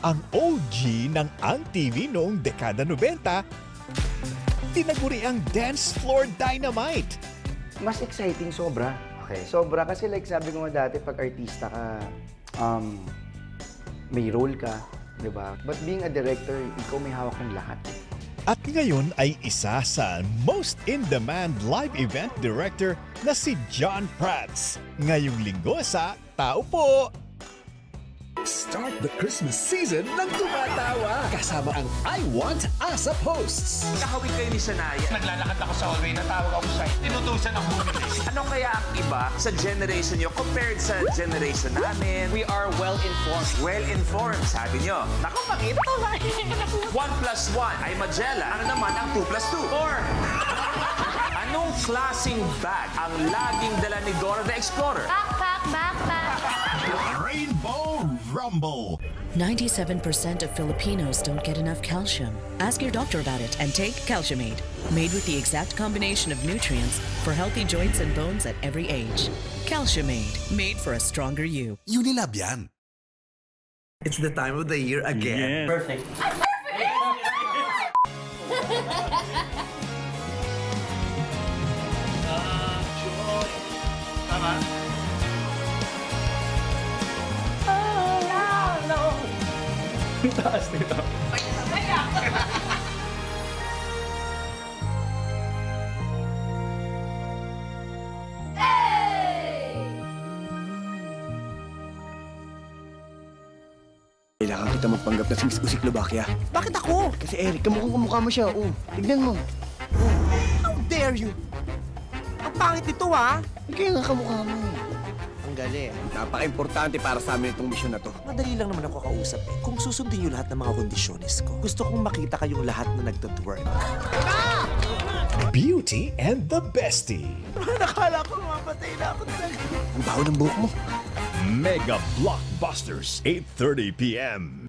Ang OG ng Ang TV noong dekada 90, tinaguri ang dance floor dynamite. Mas exciting sobra. Okay. Sobra kasi like sabi ko nga dati, pag artista ka, may role ka, di ba? But being a director, ikaw may hawak ng lahat. At ngayon ay isa sa most in-demand live event director na si John Prats. Ngayong linggo sa Tao Po! Start the Christmas season ng tumatawa kasama ang I Want Asap hosts. Kahawig kayo ni Sanaya. Naglalakad ako sa hallway, natawag ako sa'yo. Tinutusan ako bumili. Ano kaya ang iba sa generation nyo compared sa generation namin? We are well-informed. Well-informed, sabi nyo. Naku, pakita. 1 plus 1 ay Magellan. Ano naman ang 2 plus 2? 4. Anong klaseng bag ang laging dala ni Dora the Explorer? Backpack. Rainbow Rumble. 97% of Filipinos don't get enough calcium. Ask your doctor about it and take Calciumate, made with the exact combination of nutrients for healthy joints and bones at every age. Calciumate, made for a stronger you. Unilab yan. It's the time of the year again. Yeah. Perfect. Joy. Tama? Taas nito. Kailangan kita magpanggap na si Miss Usiklovakia. Bakit ako? Kasi Eric, kamukha mo siya. Tignan mo. How dare you? Ang pangit nito, ha? Kaya nga kamukha mo. Ang galing. Napaka-importante para sa amin itong misyon na to. Madali lang naman ako kausap eh. Kung susundin niyo lahat ng mga kondisyones ko, gusto kong makita kayong lahat na nagtutwork. Beauty and the Bestie. Nakala ko mapatay na ako talaga. Ang baho ng buhok mo. Mega Blockbusters, 8:30 p.m.